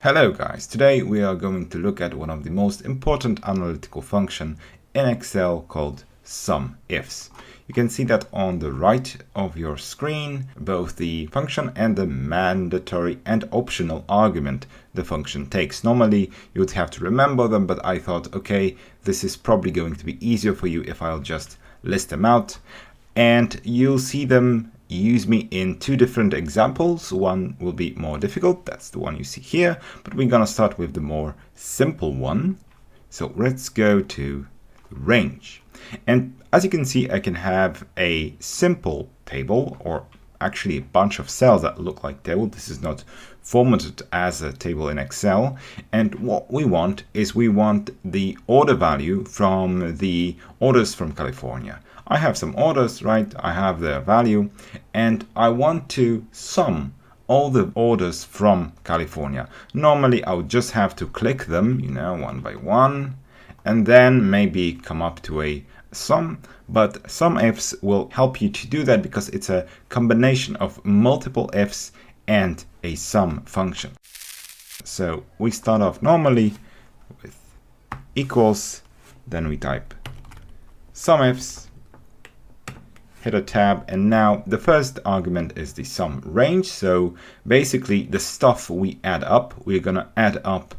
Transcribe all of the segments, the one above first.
Hello guys, today we are going to look at one of the most important analytical function in Excel called SUMIFS. You can see that on the right of your screen, both the function and the mandatory and optional argument the function takes. Normally you would have to remember them, but I thought, okay, this is probably going to be easier for you if I'll just list them out. And you'll see them use me in two different examples. One will be more difficult, that's the one you see here, but we're gonna start with the more simple one. So let's go to range. And as you can see, I can have a simple table, or actually a bunch of cells that look like table. This is not formatted as a table in Excel. And what we want is we want the order value from the orders from California. I have some orders, right? I have their value, and I want to sum all the orders from California. Normally, I would just have to click them, one by one, and then maybe come up to a sum. But SUMIFS will help you to do that because it's a combination of multiple ifs and a sum function. So we start off normally with equals, then we type SUMIFS, hit a tab, and now the first argument is the sum range. So basically the stuff we add up, we're going to add up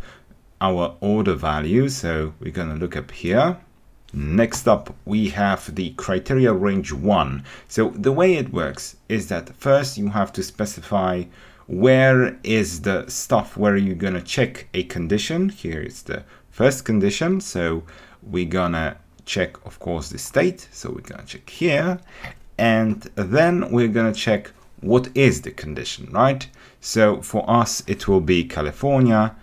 our order value. So we're going to look up here. Next up, we have the criteria range 1. So the way it works is that first you have to specify where is the stuff where you're going to check a condition. Here is the first condition. So we're going to check, of course, the state. So we're going to check here. And then we're going to check what is the condition, right? So for us, it will be California.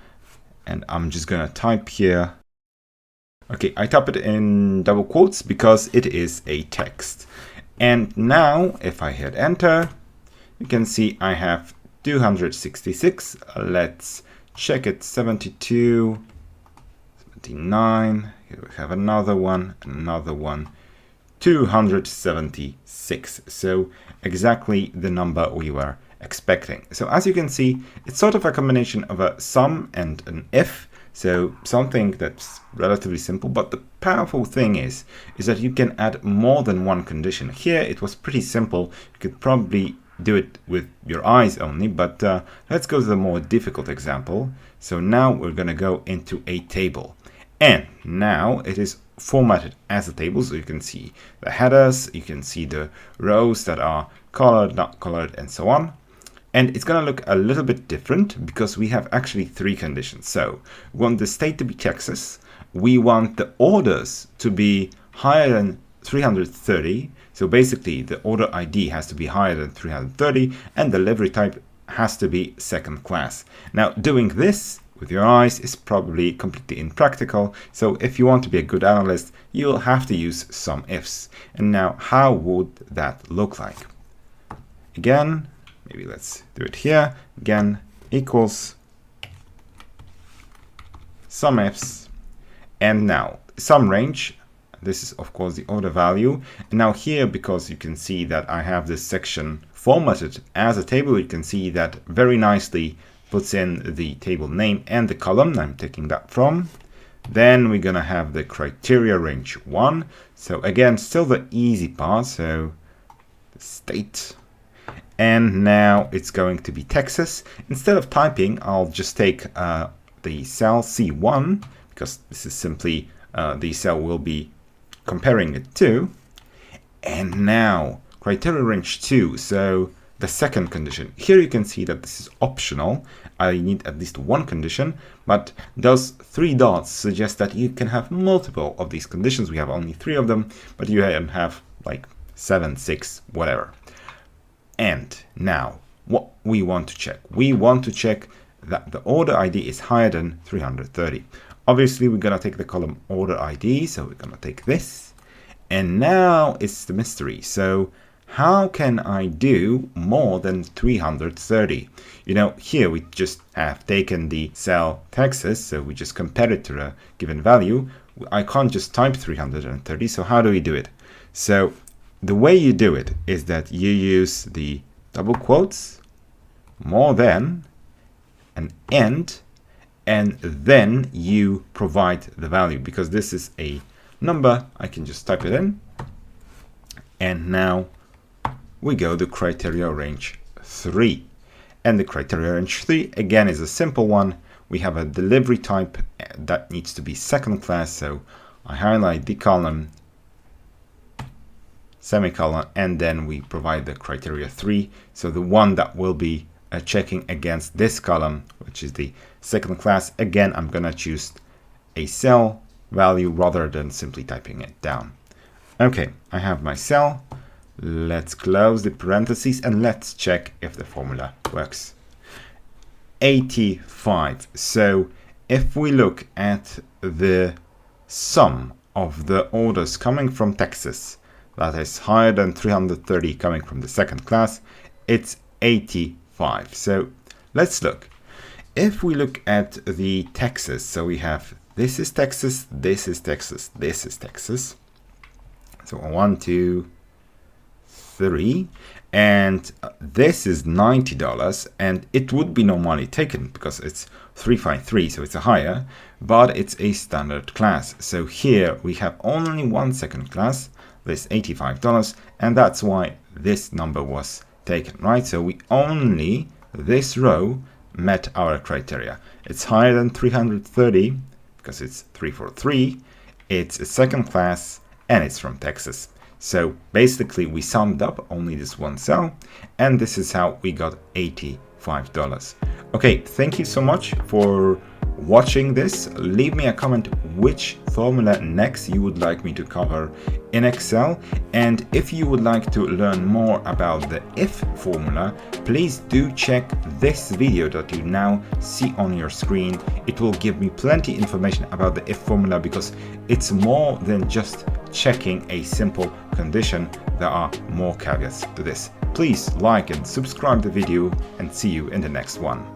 And I'm just going to type here. Okay, I type it in double quotes because it is a text. And now if I hit enter, you can see I have 266. Let's check it. 72, 79. Here we have another one, 276. So exactly the number we were expecting. So as you can see, it's sort of a combination of a sum and an if. So something that's relatively simple, but the powerful thing is that you can add more than one condition. Here it was pretty simple. You could probably do it with your eyes only, but let's go to the more difficult example. So now we're going to go into a table. And now it is formatted as a table. So you can see the headers, you can see the rows that are colored, not colored, and so on. And it's going to look a little bit different because we have actually three conditions. So we want the state to be Texas. We want the orders to be higher than 330. So basically the order ID has to be higher than 330 and the delivery type has to be second class. Now doing this with your eyes is probably completely impractical. So if you want to be a good analyst, you'll have to use SUMIFS. And now how would that look like? Again, maybe let's do it here. Again, equals SUMIFS. And now sum range. This is of course the order value. And now here, because you can see that I have this section formatted as a table, you can see that very nicely puts in the table name and the column I'm taking that from. Then we're going to have the criteria range 1. So again, still the easy part. So the state. And now it's going to be Texas. Instead of typing, I'll just take the cell C1 because this is simply the cell we'll be comparing it to. And now criteria range 2. So the second condition. Here you can see that this is optional. I need at least one condition, but those three dots suggest that you can have multiple of these conditions. We have only 3 of them, but you can have like 7, 6, whatever. And now what we want to check. We want to check that the order ID is higher than 330. Obviously, we're going to take the column order ID. So we're going to take this. And now it's the mystery. So how can I do more than 330? Here we just have taken the cell Texas. So we just compare it to a given value. I can't just type 330. So how do we do it? So the way you do it is that you use the double quotes, more than, an and, and then you provide the value. Because this is a number, I can just type it in, and now we go to criteria range 3. And the criteria range 3 again is a simple one. We have a delivery type that needs to be second class, so I highlight the column, semicolon, and then we provide the criteria 3. So the one that will be checking against this column, which is the second class, again, I'm gonna choose a cell value rather than simply typing it down. Okay, I have my cell. Let's close the parentheses and let's check if the formula works. 85. So if we look at the sum of the orders coming from Texas, that is higher than 330 coming from the second class, it's 85. So let's look. If we look at the Texas, so we have this is Texas, this is Texas, this is Texas. So 1, 2, 3, and this is $90, and it would be normally taken because it's 353, so it's a higher, but it's a standard class. So here we have only one second class, this $85, and that's why this number was taken, right? So we only, this row met our criteria. It's higher than 330 because it's 343, it's a second class, and it's from Texas. So basically we summed up only this one cell, and this is how we got $85. Okay, thank you so much for watching this. Leave me a comment which formula next you would like me to cover in Excel, and if you would like to learn more about the if formula, please do check this video that you now see on your screen. It will give me plenty information about the if formula because it's more than just checking a simple condition. There are more caveats to this. Please like and subscribe the video, and see you in the next one.